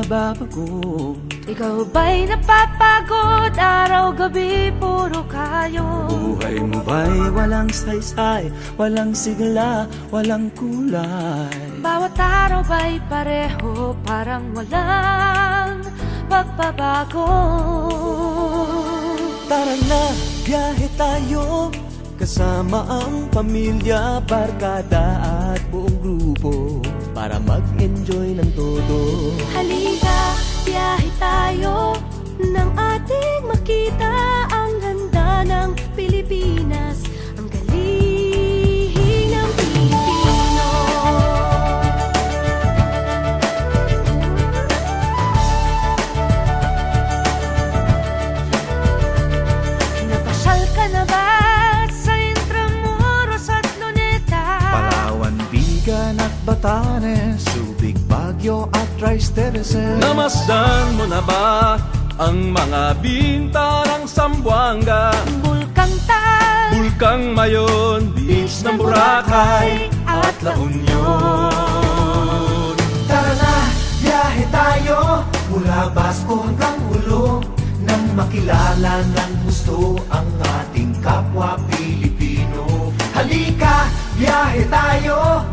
nagbabago. Ikaw ba'y napapagod? Araw-gabi puro kayo. Buhay mo ba'y walang saysay, walang sigla, walang kulay? Bawat araw ba'y pareho, parang walang pagbabago? Tara na, biyahe tayo, kasama ang pamilya, barkada at buong grupo, para mag-enjoy ng todo. Halika, biyahe tayo, nang ating makita ang ganda ng Pilipinas, ang galing ng Pilipino. Napasyal ka na ba sa Intramuros at Luneta? Palawan, Vigan at Batanes, Subic, Baguio at Rice Terraces. Namasdan mo na ba ang mga binta ng Zamboanga, Bulkang Tal, Bulkang Mayon, Beach ng Boracay at La Union? Tara na, biyahe tayo, mula Basco hanggang Ulo, nang makilala ng gusto ang ating kapwa Pilipino. Halika, biyahe tayo,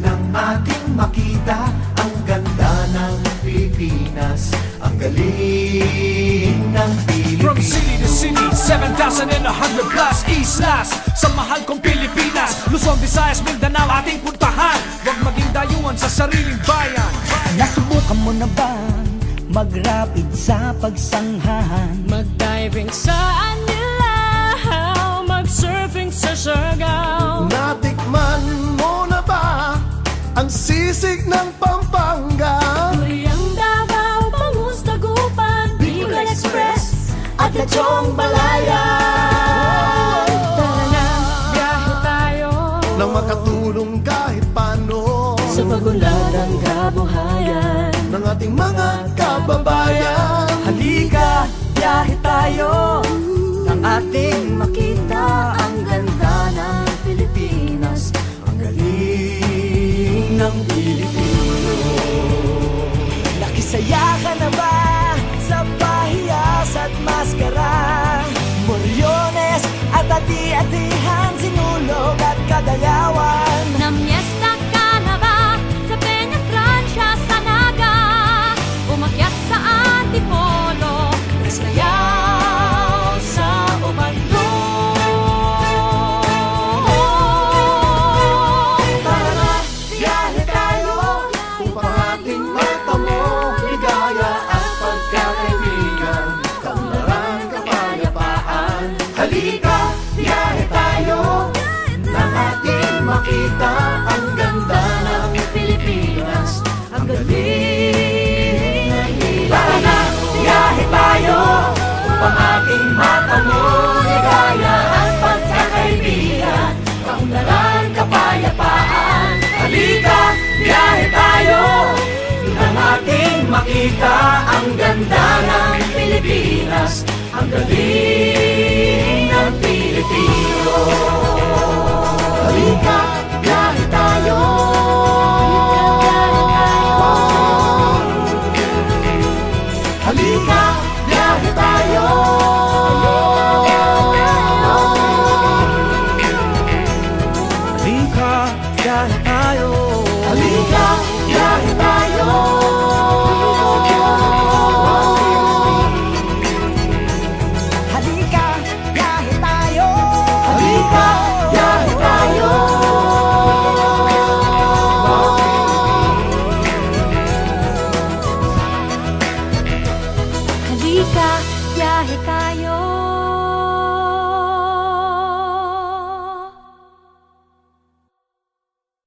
nang ating makita ang ganda ng Pilipinas, ang galing ng Pilipino. From city to city, 7,100 plus islas sa mahal kong Pilipinas. Luzon, Visayas, Mindanao ating puntahan. Huwag maging dayuhan sa sariling bayan. Nasubukan mo na ba mag-rapid sa pagsanghahan? mag-diving sa Anilaw, mag-surfing sa Siargao. Natikman mo na ba ang sisig ng Pampanga? Turiang Davao, Bangus, Dagupan, Bicol Express at Lechong Balaya. Tara na, biyahe tayo Nang makatulong kahit paano sa pagunlad ng kabuhayan ng ating mga kababayan. Halika, biyahe tayo, nang ating makita ang ganda ng Pilipinas, ang galing ng Pilipino. Nakisaya ka na ba sa pahiyas at maskara? Moriones at ati-atihan, Sinulog at Kadayawan. Namiesta ka na ba sa Peña Francia, sa Naga? Umakyat sa Antipolo, sayaw sa Ubandong. Tara na, biyahe tayo, upang ating matamo ligaya at pagkakaibigan, kaunlaran, kapayapaan. Halika, biyahe tayo, nang ating makita ang ganda ng Pilipinas, ang galing ng Pilipino. Tara na, biyahe tayo, upang ating matamo ligaya at pagkakaibigan, kaunlaran, kapayapaan. Halika, biyahe tayo, nang ating makita ang ganda ng Pilipinas, ang galing ng Pilipino. Halika, biyahe tayo. Halika, biyahe tayo. Halika, biyahe tayo. Halika, biyahe tayo. Halika, biyahe tayo. Halika, biyahe tayo. Halika, biyahe tayo.